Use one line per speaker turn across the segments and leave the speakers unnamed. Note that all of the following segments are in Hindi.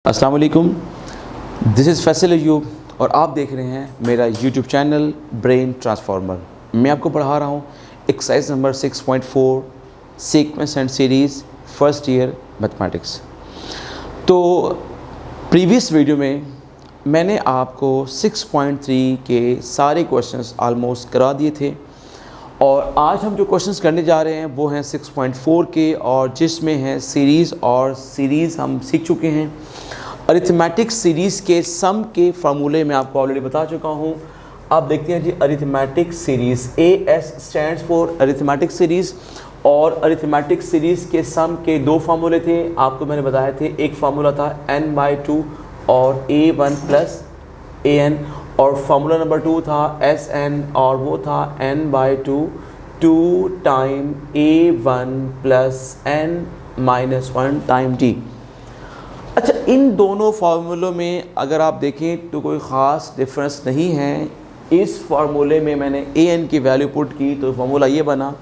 अस्सलाम वालेकुम, दिस इज़ फैसल अयूब और आप देख रहे हैं मेरा यूट्यूब चैनल ब्रेन ट्रांसफार्मर। मैं आपको पढ़ा रहा हूँ exercise number 6.4 sequence and series first year mathematics. तो प्रीवियस वीडियो में मैंने आपको 6.3 के सारे क्वेश्चंस ऑलमोस्ट करा दिए थे और आज हम जो क्वेश्चंस करने जा रहे हैं वो हैं 6.4 के, और जिसमें है सीरीज़, और सीरीज़ हम सीख चुके हैं। अरिथमेटिक सीरीज़ के सम के फार्मूले मैं आपको ऑलरेडी बता चुका हूँ। अब देखते हैं जी arithmetic series, AS stands for arithmetic series, और अरिथमेटिक सीरीज़ के सम के दो फार्मूले थे, आपको मैंने बताए थे। एक फार्मूला था n/2 और a1 प्लस an, और फार्मूला नंबर 2 था Sn, और वो था n/2 2 time a1 plus n-1 time t। अच्छा, इन दोनों फार्मूलों में अगर आप देखें तो कोई ख़ास डिफरेंस नहीं है। इस फार्मूले में मैंने an की वैल्यू पुट की तो फार्मूला ये बना,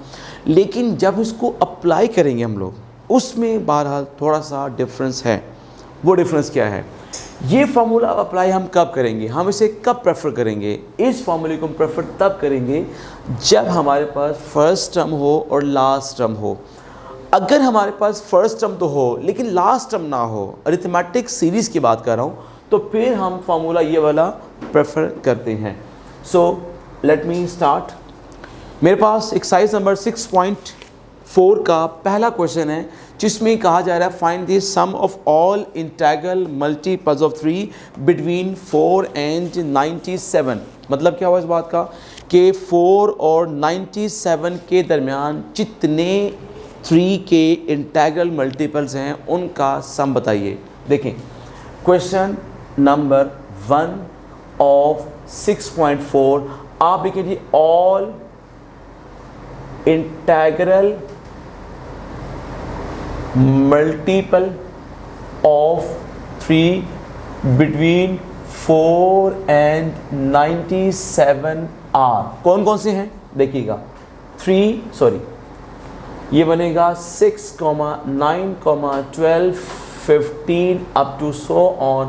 लेकिन जब इसको अप्लाई करेंगे हम लोग उसमें बहरहाल थोड़ा सा डिफरेंस है। वो डिफरेंस क्या है? ये फार्मूला अप्लाई हम कब करेंगे, हम इसे कब प्रेफर करेंगे? इस फार्मूले को हम प्रेफर तब करेंगे जब हमारे पास फर्स्ट टर्म हो और लास्ट टर्म हो। अगर हमारे पास फर्स्ट टर्म तो हो लेकिन लास्ट टर्म ना हो, अरिथमेटिक सीरीज़ की बात कर रहा हूँ, तो फिर हम फार्मूला ये वाला प्रेफर करते हैं। So let me start. मेरे पास एक्सरसाइज नंबर 6.4 का पहला क्वेश्चन है, जिसमें कहा जा रहा है find the sum of all integral multiples of 3 between 4 and 97। मतलब क्या हुआ इस बात का कि 4 और 97 के दरमियान जितने 3 के इंटीग्रल मल्टीपल्स हैं उनका सम बताइए। देखें क्वेश्चन नंबर 1 ऑफ 6.4, आप लिखें जी all integral multiple of 3 between 4 and 97 are. कौन कौन से हैं देखिएगा। ये बनेगा 6, 9, 12, 15 अप टू सो ऑन।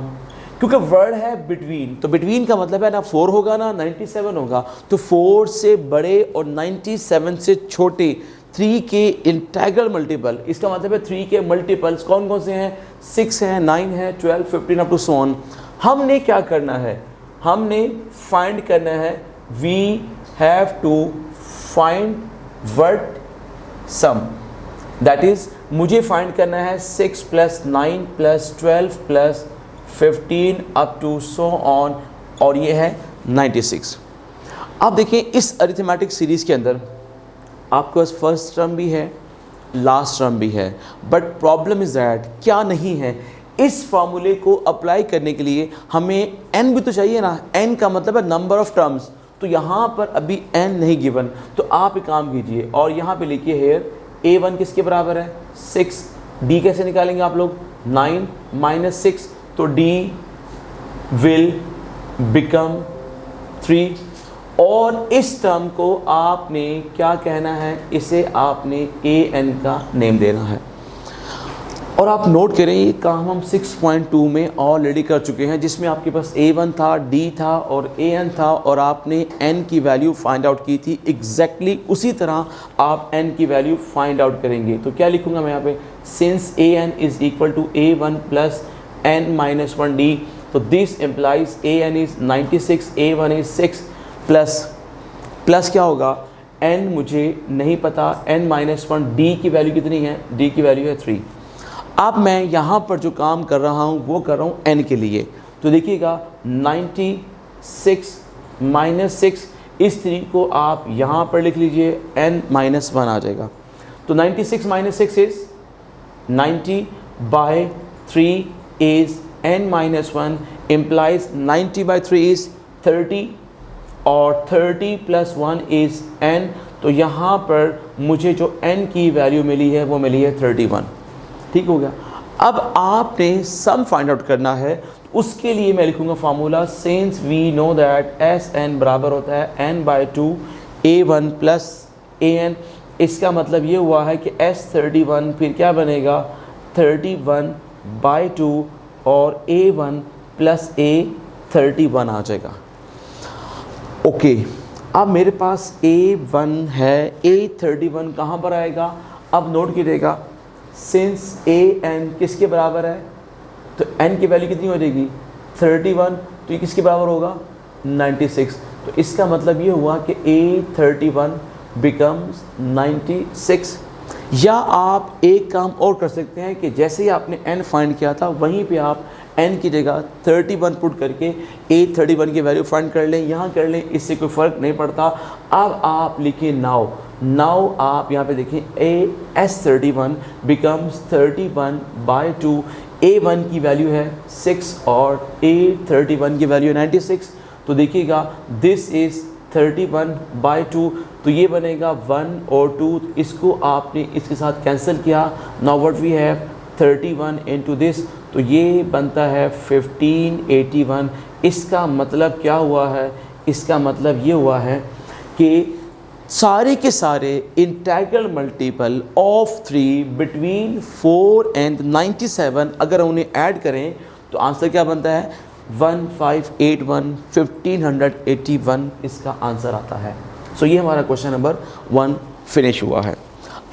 क्योंकि वर्ड है बिटवीन, तो बिटवीन का मतलब है ना 4 होगा ना 97 होगा, तो 4 से बड़े और 97 से छोटे 3 के इंटीग्रल मल्टीपल, इसका मतलब है 3 के मल्टीपल्स कौन कौन से हैं? 6 हैं, 9 है, 12, 15 अप टू सो ऑन। हमने क्या करना है? हमने फाइंड करना है, we have to find word sum, that is मुझे फाइंड करना है 6 plus 9 plus 12 plus 15 up to so on, और ये है 96। अब देखें इस अरिथमेटिक सीरीज़ के अंदर आपके पास फर्स्ट टर्म भी है, लास्ट टर्म भी है, बट प्रॉब्लम इज़ दैट क्या नहीं है, इस फार्मूले को अप्लाई करने के लिए हमें n भी तो चाहिए ना। n का मतलब है नंबर ऑफ टर्म्स, तो यहाँ पर अभी n नहीं गिवन, तो आप एक काम कीजिए और यहाँ पे लिखिए हेयर a1 किसके बराबर है? 6। d कैसे निकालेंगे आप लोग? 9 माइनस 6, तो d विल बिकम 3, और इस टर्म को आपने क्या कहना है? इसे आपने an का नेम देना है। और आप नोट करें ये काम हम 6.2 में ऑलरेडी कर चुके हैं, जिसमें आपके पास a1 था, d था और an था, और आपने n की वैल्यू फाइंड आउट की थी। एग्जैक्टली उसी तरह आप n की वैल्यू फाइंड आउट करेंगे। तो क्या लिखूंगा मैं यहाँ पे? Since an is equal to a1 plus n-1 d, तो this implies an is 96, a1 is 6 plus क्या होगा? n मुझे नहीं पता, n-1 d की वैल्यू कितनी है? d की वैल्यू है 3। अब मैं यहाँ पर जो काम कर रहा हूँ वो कर रहा हूँ n के लिए, तो देखिएगा 96 माइनस 6, इस 3 को आप यहाँ पर लिख लीजिए, n-1 आ जाएगा। तो 96 minus 6 is 90/3 is n-1, implies 90/3 is 30, और 30 प्लस 1 इज n, तो यहाँ पर मुझे जो n की वैल्यू मिली है वो मिली है 31। ठीक हो गया। अब आपने सम फाइंड आउट करना है, उसके लिए मैं लिखूंगा formula, since we know that Sn बराबर होता है n/2 a1 प्लस an। इसका मतलब ये हुआ है कि S31 फिर क्या बनेगा? 31/2 और A1 प्लस A31 आ जाएगा। ओके, अब मेरे पास A1 है, A31 कहाँ पर आएगा? अब नोट कीजिएगा, सिंस AN किसके बराबर है तो N की वैल्यू कितनी हो जाएगी 31, तो ये किसके बराबर होगा 96। तो इसका मतलब ये हुआ कि A31 बिकम्स 96। या आप एक काम और कर सकते हैं कि जैसे ही आपने n फाइंड किया था वहीं पे आप n की जगह 31 पुट करके A31 की वैल्यू फाइंड कर लें, यहाँ कर लें, इससे कोई फ़र्क नहीं पड़ता। अब आप लिखिए नाउ आप यहाँ पे देखें AS31 बिकम्स 31/2। A1 की वैल्यू है 6 और A31 की वैल्यू है 96। तो देखिएगा दिस इज़ 31/2, तो ये बनेगा 1 और 2, इसको आपने इसके साथ कैंसिल किया। Now what we have 31 into this, तो ये बनता है 1581। इसका मतलब क्या हुआ है? इसका मतलब ये हुआ है कि सारे के सारे integral multiple of 3 between 4 and 97 अगर उन्हें ऐड करें तो आंसर क्या बनता है 1581, 1581 इसका आंसर आता है। सो ये हमारा क्वेश्चन नंबर 1 फिनिश हुआ है।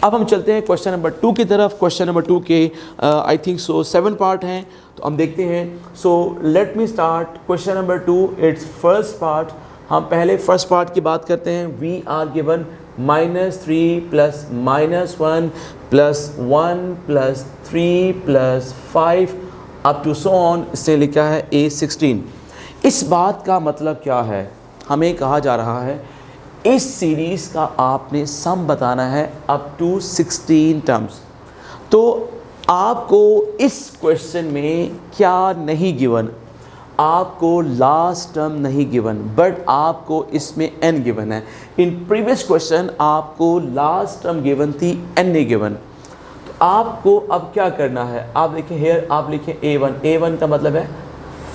अब हम चलते हैं क्वेश्चन नंबर 2 की तरफ। क्वेश्चन नंबर 2 के आई थिंक सो 7 पार्ट हैं, तो हम देखते हैं। So let me start question number 2, it's first part. हम पहले फर्स्ट पार्ट की बात करते हैं। We are given -3 plus -1 plus 1 plus 3 plus 5 up to so on, इससे लिखा है A16। इस बात का मतलब क्या है? हमें कहा जा रहा है इस सीरीज़ का आपने सम बताना है अप टू 16 टर्म्स। तो आपको इस क्वेश्चन में क्या नहीं गिवन? आपको लास्ट टर्म नहीं गिवन, बट आपको इसमें n गिवन है। इन प्रीवियस क्वेश्चन आपको लास्ट टर्म गिवन थी, n नहीं गिवन। तो आपको अब क्या करना है? आप देखिए हेयर, आप लिखें A1 का मतलब है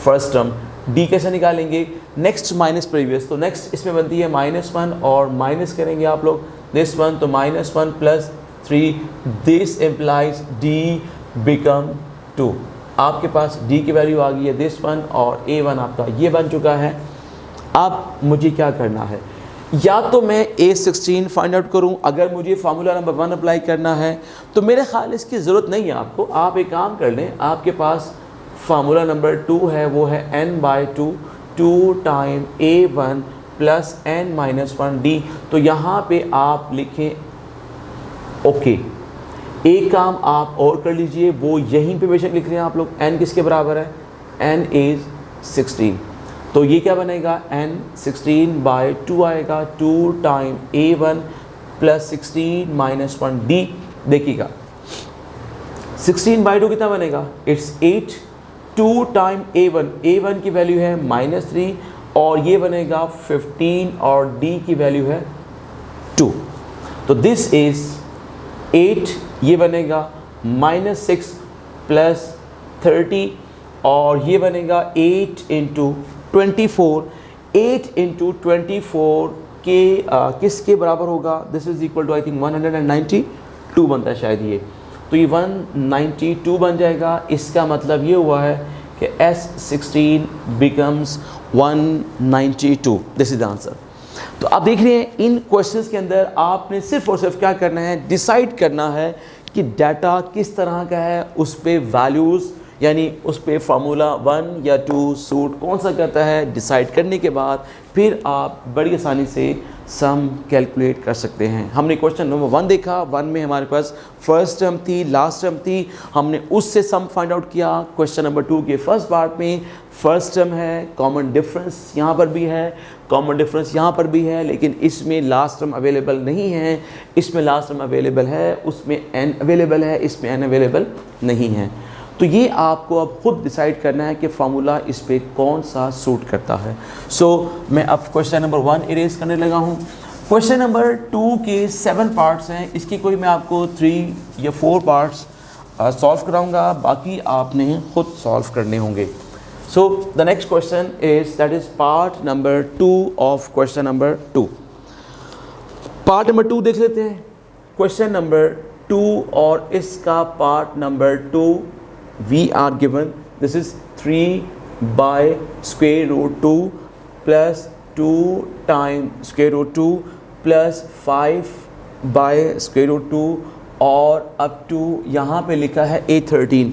फर्स्ट टर्म। D कैसे निकालेंगे? नेक्स्ट माइनस प्रीवियस, तो नेक्स्ट इसमें बनती है -1 और माइनस करेंगे आप लोग दिस वन, तो -1 plus 3, this implies D become 2। आपके पास D की वैल्यू आ गई है दिस वन और A1 आपका ये बन चुका है। अब मुझे क्या करना है? या तो मैं A16 फाइंड आउट करूं, अगर मुझे फार्मूला नंबर 1 अप्लाई करना है तो मेरे ख्याल इसकी ज़रूरत नहीं है आपको। आप एक काम कर लें, आपके पास फार्मूला नंबर 2 है, वो है n/2 2 time A1 plus n-1D। तो यहाँ पे आप लिखें ओके। एक काम आप और कर लीजिए, वो यहीं पे बेशक लिख रहे हैं आप लोग, n किसके बराबर है? n is 16। तो ये क्या बनेगा? n 16/2 आएगा, 2 टाइम A1 प्लस 16-1D। देखिएगा 16/2 कितना बनेगा? इट्स 8। 2 टाइम A1 की वैल्यू है -3 और ये बनेगा 15 और D की वैल्यू है 2। तो दिस इज़ 8, ये बनेगा -6 प्लस 30 और ये बनेगा 8 इंटू 24। 8 इंटू 24 के किसके बराबर होगा? This is equal to I think 192 बनता है शायद ये, तो ये 192 बन जाएगा। इसका मतलब ये हुआ है कि S16 becomes 192। This is the answer. तो आप देख रहे हैं इन क्वेश्चंस के अंदर आपने सिर्फ और सिर्फ क्या करना है? डिसाइड करना है कि डाटा किस तरह का है, उस पे वैल्यूज़ यानी उस पे फार्मूला 1 या 2 सूट कौन सा करता है, डिसाइड करने के बाद फिर आप बड़ी आसानी से सम कैलकुलेट कर सकते हैं। हमने क्वेश्चन नंबर 1 देखा, 1 में हमारे पास फर्स्ट टर्म थी, लास्ट टर्म थी, हमने उससे सम फाइंड आउट किया। क्वेश्चन नंबर 2 के फर्स्ट पार्ट में फर्स्ट टर्म है, कॉमन डिफरेंस यहाँ पर भी है, कॉमन डिफरेंस यहाँ पर भी है, लेकिन इसमें लास्ट टर्म अवेलेबल नहीं है। इसमें लास्ट टर्म अवेलेबल है, उसमें n अवेलेबल है, इसमें n अवेलेबल नहीं है। तो ये आपको अब खुद डिसाइड करना है कि फार्मूला इस पे कौन सा सूट करता है। सो मैं अब क्वेश्चन नंबर 1 इरेज करने लगा हूँ। क्वेश्चन नंबर 2 के 7 पार्ट्स हैं, इसकी कोई मैं आपको 3 या 4 पार्ट्स सॉल्व कराऊंगा, बाकी आपने खुद सॉल्व करने होंगे। So the next question is that is part number 2 of question number 2। Part number 2 देख लेते हैं। क्वेश्चन नंबर 2 और इसका part number 2, we are given this is 3 by square root 2 plus 2 time square root 2 plus 5 by square root 2 और अप टू यहाँ पे लिखा है A13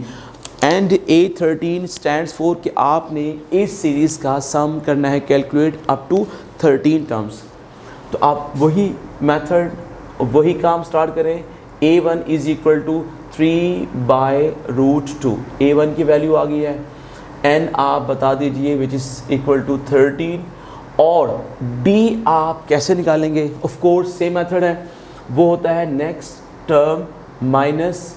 and A13 stands for कि आपने इस सीरीज़ का सम करना है कैलकुलेट अप टू 13 टर्म्स। तो आप वही मेथड वही काम स्टार्ट करें। A1 is equal to 3 by root 2, A1 की वैल्यू आ गई है, N आप बता दीजिए विच इज़ इक्वल टू 13 और D आप कैसे निकालेंगे? ऑफ कोर्स सेम मेथड है, वो होता है next term minus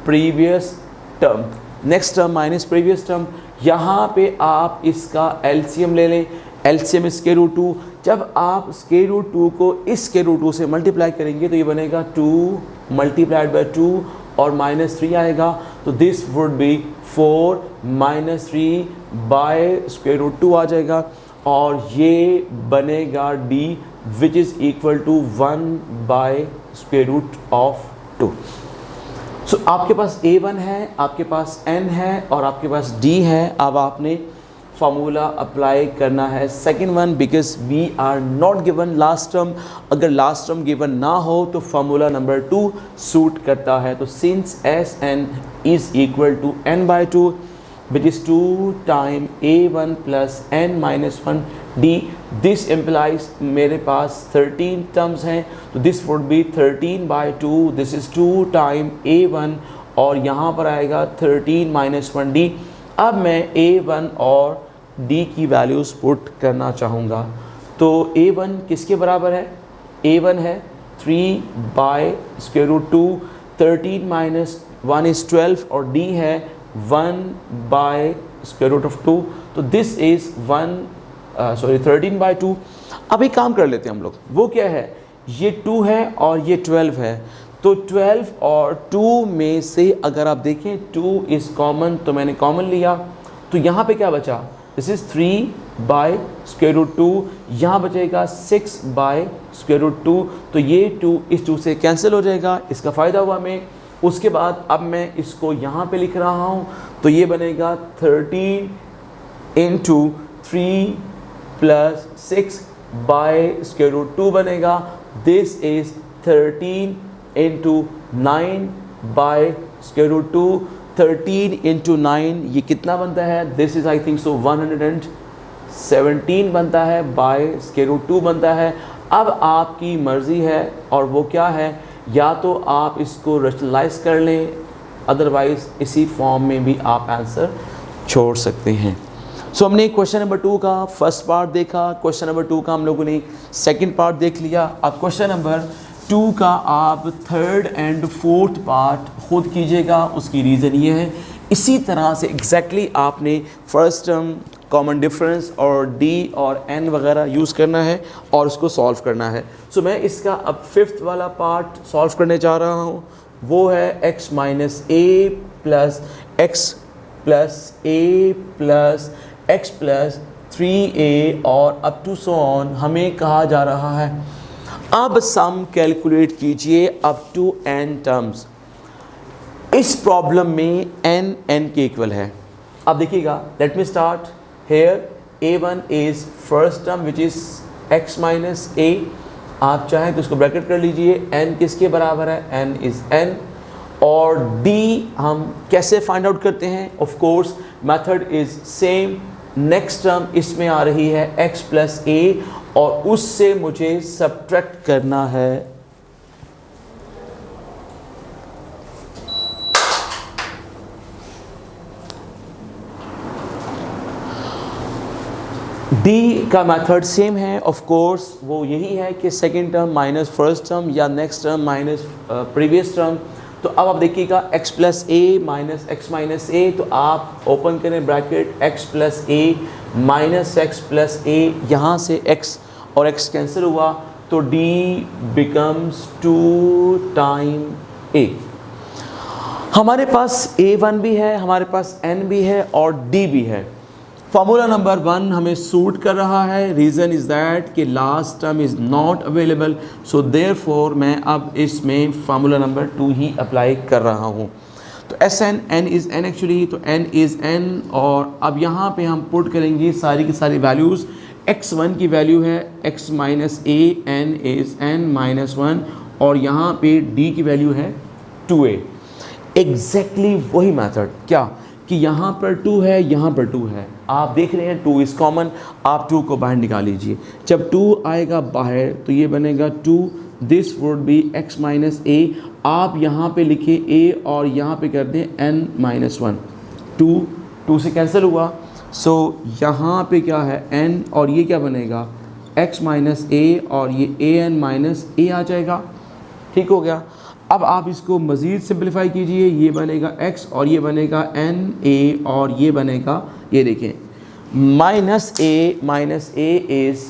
previous term, next term minus previous term. यहाँ पे आप इसका एलसीएम ले लें, एलसीएम स्क्वायर रूट 2। जब आप स्क्वायर रूट 2 को इस स्क्वायर रूट 2 से मल्टीप्लाई करेंगे तो ये बनेगा 2 मल्टीप्लाइड बाय 2 और माइनस 3 आएगा, तो this would be 4 minus 3 by square root 2 आ जाएगा और ये बनेगा D which is equal to 1 by square root of 2। So आपके पास A1 है, आपके पास N है और आपके पास D है। अब आपने फार्मूला अप्लाई करना है second one, because we are not given last term. अगर लास्ट टर्म गिवन ना हो तो फार्मूला नंबर 2 सूट करता है। तो since Sn is equal to n by 2 which is 2 time A1 plus n minus 1 D, this implies मेरे पास 13 टर्म्स हैं, तो this would be 13 by 2, this is 2 time A1 और यहाँ पर आएगा 13 माइनस 1 D। अब मैं A1 और D की वैल्यूज़ पुट करना चाहूँगा, तो A1 किसके बराबर है? A1 है 3 by square root 2, 13 minus 1 is 12 और D है 1 बाय स्क्वायर रूट ऑफ 2, तो दिस इज़ 13 बाय 2। अब एक काम कर लेते हैं हम लोग, वो क्या है, ये 2 है और ये 12 है, तो 12 और 2 में से अगर आप देखें 2 इज़ कॉमन, तो मैंने कॉमन लिया, तो यहाँ पे क्या बचा? This is 3 by square root 2, यहाँ बचेगा 6 बाय स्क्वायर रूट 2, तो ये 2 इस 2 से कैंसिल हो जाएगा, इसका फ़ायदा हुआ हमें। उसके बाद अब मैं इसको यहाँ पे लिख रहा हूँ, तो ये बनेगा 13 into 3 plus 6 by square root 2 बनेगा, this is 13 into 9 by square root 2, 13 into 9 ये कितना बनता है? This is I think so 117 बनता है, बाय स्क्वायर रूट 2 बनता है। अब आपकी मर्ज़ी है और वो क्या है, या तो आप इसको रैशनलाइज कर लें, अदरवाइज़ इसी फॉर्म में भी आप आंसर छोड़ सकते हैं। सो हमने क्वेश्चन नंबर 2 का फर्स्ट पार्ट देखा, क्वेश्चन नंबर 2 का हम लोगों ने सेकंड पार्ट देख लिया। अब क्वेश्चन नंबर 2 का आप थर्ड एंड फोर्थ पार्ट खुद कीजिएगा, उसकी रीज़न ये है, इसी तरह से एग्जैक्टली आपने फर्स्ट टर्म, कॉमन डिफरेंस और D और N वगैरह यूज़ करना है और उसको सॉल्व करना है। सो मैं इसका अब फिफ्थ वाला पार्ट सॉल्व करने जा रहा हूँ, वो है x माइनस ए प्लस एक्स प्लस ए प्लस एक्स प्लस 3a और अप टू सो ऑन। हमें कहा जा रहा है अब सम कैलकुलेट कीजिए अप टू n टर्म्स। इस प्रॉब्लम में n के इक्वल है। अब देखिएगा, let me start here. a1 is first term which is x minus a, आप चाहें तो इसको ब्रैकेट कर लीजिए, n किसके बराबर है? n is n। और d हम कैसे फाइंड आउट करते हैं? Of course method is same, next term इसमें आ रही है x प्लस a और उससे मुझे सब्ट्रैक्ट करना है D का मेथड सेम है। ऑफ कोर्स वो यही है कि second term minus first term या next term minus previous term. तो अब आप देखिएगा x plus a minus x minus a, तो आप ओपन करें bracket x plus a minus x plus a, यहाँ से x और x कैंसिल हुआ तो D बिकम्स 2 टाइम a। हमारे पास a1 भी है, हमारे पास n भी है और d भी है। फार्मूला नंबर 1 हमें सूट कर रहा है। रीज़न इज़ दैट कि last term is not available, so therefore मैं अब इसमें फार्मूला नंबर 2 ही अप्लाई कर रहा हूँ। तो S N, N is N actually, तो एन इज़ एन। और अब यहाँ पे हम पुट करेंगे सारी की सारी वैल्यूज़। x1 की वैल्यू है x minus A, N is N minus 1, और यहाँ पे d की वैल्यू है 2a। एग्जैक्टली वही मेथड, क्या कि यहाँ पर 2 है, यहाँ पर 2 है, आप देख रहे हैं 2 इज़ कॉमन, आप 2 को बाहर निकाल लीजिए। जब 2 आएगा बाहर तो ये बनेगा 2, this would be x minus a. आप यहाँ पे लिखे a और यहाँ पे कर दें n माइनस 1, 2 से कैंसिल हुआ, सो यहाँ पे क्या है n, और ये क्या बनेगा x माइनस ए, और ये a n माइनस a आ जाएगा। ठीक हो गया। अब आप इसको मज़ीद सिंप्लीफाई कीजिए, ये बनेगा x और ये बनेगा n a, और ये बनेगा, ये देखें minus a is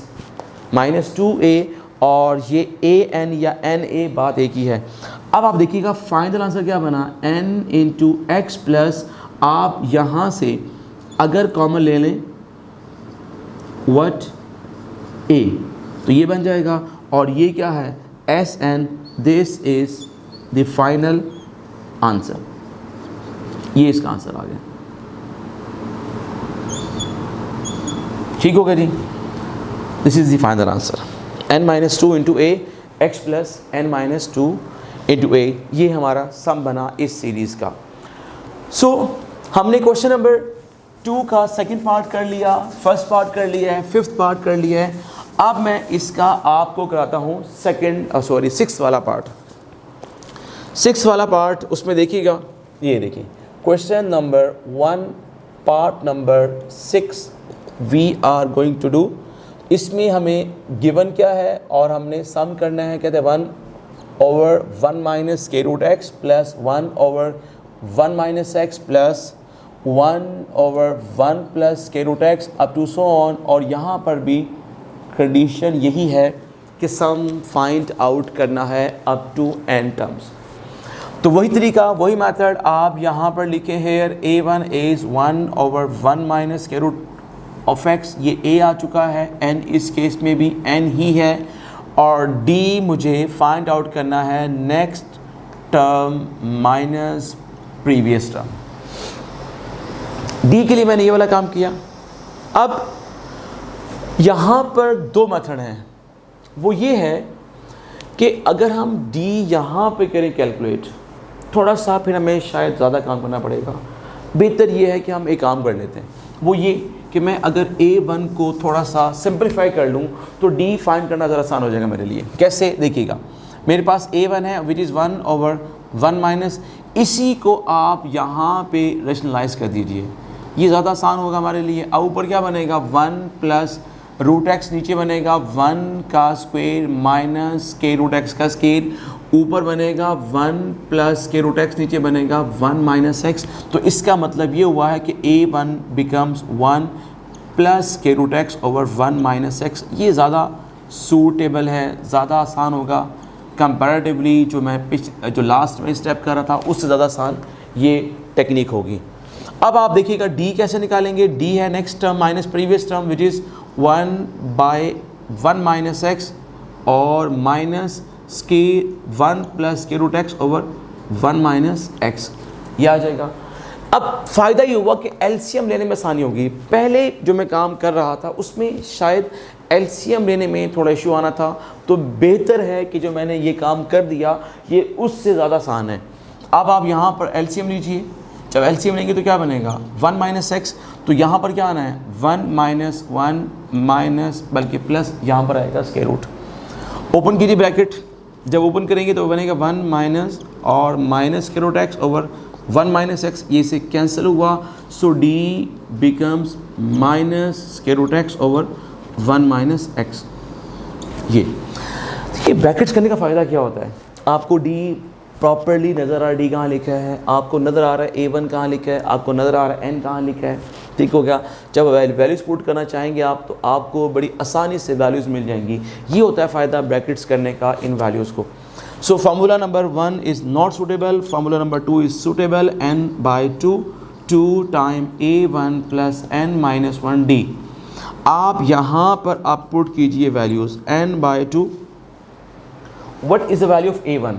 minus 2a, और ये a n या n a बात एक ही है। अब आप देखिएगा फाइनल आंसर क्या बना, n इंटू एक्स प्लस, आप यहाँ से अगर कॉमन ले लें वट a, तो ये बन जाएगा, और ये क्या है S N, this is the final answer. ये इसका आंसर आ गया। ठीक हो गया जी, this is the final answer, n minus 2 into a x plus n minus 2 into a. ये हमारा सम बना इस सीरीज़ का। सो हमने क्वेश्चन नंबर 2 का सेकंड पार्ट कर लिया, फर्स्ट पार्ट कर लिया है, फिफ्थ पार्ट कर लिया है। अब मैं इसका आपको कराता हूँ सिक्स्थ वाला पार्ट। सिक्स्थ वाला पार्ट, उसमें देखिएगा, ये देखिए question number 1 part number 6 we are going to do. इसमें हमें गिवन क्या है और हमने सम करना है, कहते हैं 1/1 minus square root x plus 1/1 minus x plus 1/1 plus square root x up to so on. और यहाँ पर भी कंडीशन यही है कि सम फाइंड आउट करना है अप टू n टर्म्स। तो वही तरीका, वही मेथड आप यहाँ पर लिखे here a1 is 1/1 minus square root of x, ये a आ चुका है, n इस केस में भी n ही है, और d मुझे फाइंड आउट करना है next term minus previous term. d के लिए मैंने ये वाला काम किया। अब यहाँ पर 2 मेथड हैं, वो ये है कि अगर हम d यहाँ पे करें कैलकुलेट, थोड़ा सा फिर हमें शायद ज़्यादा काम करना पड़ेगा। बेहतर ये है कि हम एक काम कर लेते हैं, वो ये कि मैं अगर a1 को थोड़ा सा सिंपलीफाई कर लूँ तो d फाइंड करना ज़रा आसान हो जाएगा मेरे लिए। कैसे, देखिएगा मेरे पास a1 है विच इज़ 1/1 माइनस, इसी को आप यहाँ पे रेशनलाइज कर दीजिए, ये ज़्यादा आसान होगा हमारे लिए। अब ऊपर क्या बनेगा 1 प्लस रूट एक्स, नीचे बनेगा 1 का स्क्वायर माइनस के रूट एक्स का स्क्वायर, ऊपर बनेगा 1 प्लस के रूट एक्स, नीचे बनेगा 1 माइनस एक्स। तो इसका मतलब ये हुआ है कि a1 बिकम्स 1 प्लस के root x over 1 minus x. ये ज़्यादा सूटेबल है, ज़्यादा आसान होगा कंपैरेटिवली जो लास्ट में स्टेप कर रहा था उससे ज़्यादा आसान ये टेक्निक होगी। अब आप देखिएगा d कैसे निकालेंगे, d है next term minus previous term which is 1/1 minus x और माइनस स्क्वायर 1 प्लस के root x over 1 minus x, ये आ जाएगा। अब फ़ायदा ये हुआ कि एलसीएम लेने में आसानी होगी। पहले जो मैं काम कर रहा था उसमें शायद एलसीएम लेने में थोड़ा इशू आना था, तो बेहतर है कि जो मैंने ये काम कर दिया ये उससे ज़्यादा आसान है। अब आप यहाँ पर एलसीएम लीजिए, जब एलसीएम लेंगे तो क्या बनेगा 1 माइनस एक्स, तो यहाँ पर क्या आना है 1 माइनस 1 माइनस बल्कि प्लस यहाँ पर आएगा स्क्वायर रूट। ओपन कीजिए ब्रैकेट, जब ओपन करेंगे तो बनेगा 1 माइनस और minus square root x over 1 minus x, ये से कैंसिल हुआ, so d becomes minus square root x over 1 minus x. ये ब्रैकेट्स करने का फ़ायदा क्या होता है, आपको d प्रॉपरली नज़र आ रहा है, d कहाँ लिखा है, आपको नज़र आ रहा है a1 कहाँ लिखा है, आपको नज़र आ रहा है n कहाँ लिखा है। ठीक हो गया। जब वैल्यूज़ पुट करना चाहेंगे आप तो आपको बड़ी आसानी से वैल्यूज़ मिल जाएंगी। ये होता है फ़ायदा ब्रैकेट्स करने का इन वैल्यूज़ को। So formula number 1 is not suitable, formula number 2 is suitable, n/2 2 time a1 plus n minus 1d। आप यहाँ पर आप पुट कीजिए values n/2। What is the value of a1?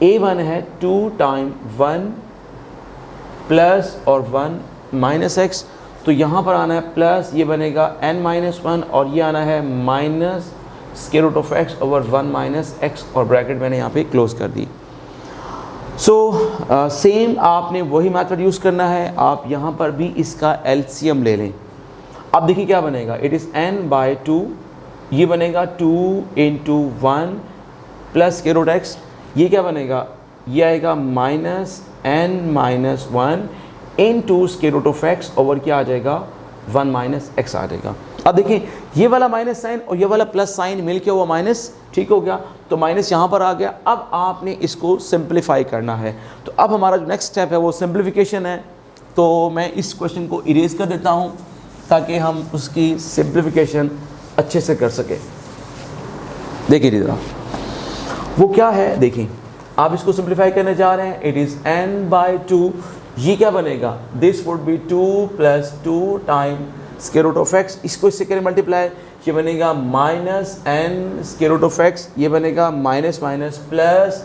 a1 है 2 टाइम 1 प्लस और 1 माइनस एक्स, तो यहाँ पर आना है प्लस, ये बनेगा n माइनस 1 और ये आना है minus square root of x over 1 minus x और ब्रैकेट मैंने यहाँ पे क्लोज कर दी। सो सेम आपने वही मेथड यूज़ करना है, आप यहाँ पर भी इसका एलसीएम ले लें। अब देखिए क्या बनेगा, इट इज़ n/2, ये बनेगा 2 × 1 प्लस स्क्वायर रूट x, ये क्या बनेगा, ये आएगा minus n minus 1 × square root of x over क्या आ जाएगा 1 माइनस एक्स आ जाएगा। अब देखिए ये वाला माइनस साइन और ये वाला प्लस साइन मिलके हुआ माइनस, ठीक हो गया, तो माइनस यहाँ पर आ गया। अब आपने इसको सिंप्लीफाई करना है, तो अब हमारा जो नेक्स्ट स्टेप है वो सिंप्लीफिकेशन है। तो मैं इस क्वेश्चन को इरेज कर देता हूँ ताकि हम उसकी सिंप्लीफिकेशन अच्छे से कर सकें। देखिए जरा वो क्या है, देखिए आप इसको सिंप्लीफाई करने जा रहे हैं, इट इज़ n/2, ये क्या बनेगा, this would be 2 + 2 time square root of x, इसको इससे करें मल्टीप्लाई, ये बनेगा minus n square root of x, ये बनेगा माइनस माइनस प्लस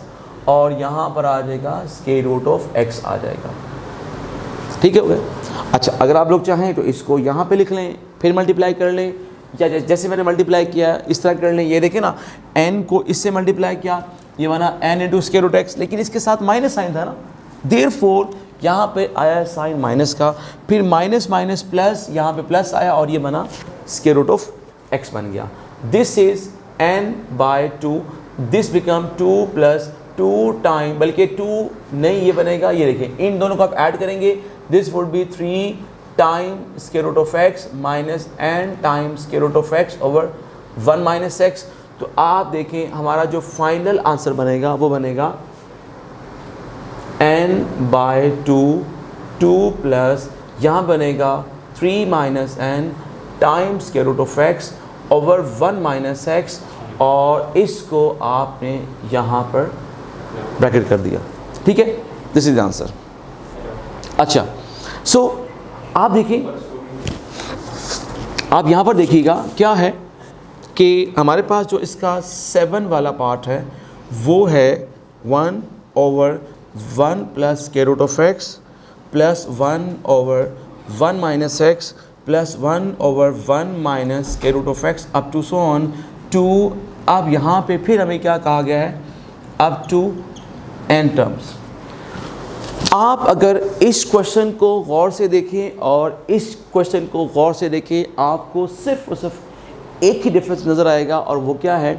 और यहाँ पर आ जाएगा स्क्वायर रूट ऑफ x आ जाएगा। ठीक है, अच्छा अगर आप लोग चाहें तो इसको यहाँ पे लिख लें, फिर मल्टीप्लाई कर लें, या जैसे मैंने मल्टीप्लाई किया इस तरह कर लें। ये देखें ना, n को इससे मल्टीप्लाई किया, ये बना n × स्क्वायर रूट x, लेकिन इसके साथ माइनस साइन था ना, देयरफॉर यहाँ पे आया साइन माइनस का, फिर माइनस माइनस प्लस, यहाँ पे प्लस आया और ये बना स्क्वायर रूट ऑफ x बन गया। This is n/2, this become 2 + 2 time, बल्कि 2 नहीं ये बनेगा, ये देखिए इन दोनों को आप ऐड करेंगे, this would be 3 time square root of x minus n time square root of x over 1 minus x. तो आप देखें हमारा जो फाइनल आंसर बनेगा वो बनेगा n/2, 2 प्लस यहाँ बनेगा 3 minus n time square root of x over 1 minus x, और इसको आपने यहाँ पर ब्रैकेट कर दिया। ठीक है, दिस इज द आंसर। अच्छा सो आप देखिए, आप यहाँ पर देखिएगा क्या है कि हमारे पास जो इसका 7 वाला पार्ट है वो है 1/1 plus square root of x plus 1/1 minus x plus 1/1 minus square root of x up to so on 2। अब यहाँ पे फिर हमें क्या कहा गया है, अप टू n टर्म्स। आप अगर इस क्वेश्चन को गौर से देखें और इस क्वेश्चन को गौर से देखें, आपको सिर्फ और सिर्फ एक ही डिफरेंस नज़र आएगा, और वो क्या है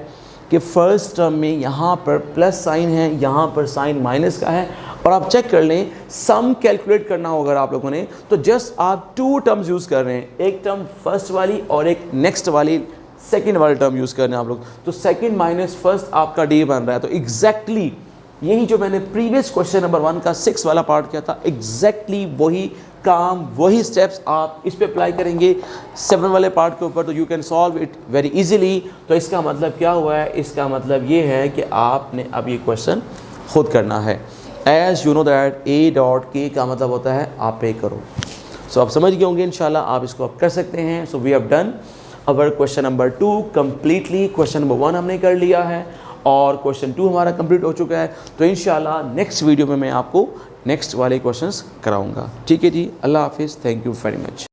कि फर्स्ट टर्म में यहाँ पर प्लस साइन है, यहाँ पर साइन माइनस का है। और आप चेक कर लें, सम कैलकुलेट करना हो अगर आप लोगों ने, तो जस्ट आप 2 टर्म्स यूज़ कर रहे हैं, एक टर्म फर्स्ट वाली और एक नेक्स्ट वाली सेकेंड वाली टर्म यूज़ कर रहे हैं आप लोग। तो सेकेंड माइनस फर्स्ट आपका डी बन रहा है। तो एग्जैक्टली यही जो मैंने प्रीवियस क्वेश्चन नंबर 1 का 6 वाला पार्ट किया था, एग्जैक्टली वही काम, वही स्टेप्स आप इस पे अप्लाई करेंगे 7 वाले पार्ट के ऊपर, तो you can solve it very easily. तो इसका मतलब क्या हुआ है, इसका मतलब ये है कि आपने अब ये क्वेश्चन खुद करना है। As you know that A.K का मतलब होता है आप पे करो। सो आप समझ गए होंगे इंशाल्लाह, आप इसको आप कर सकते हैं। So we have done our question number 2 completely. Question number 1 हमने कर लिया है और क्वेश्चन 2 हमारा कंप्लीट हो चुका है। तो इंशाल्लाह नेक्स्ट वीडियो में मैं आपको नेक्स्ट वाले क्वेश्चंस कराऊंगा। ठीक है जी, अल्लाह हाफिज़, थैंक यू वेरी मच।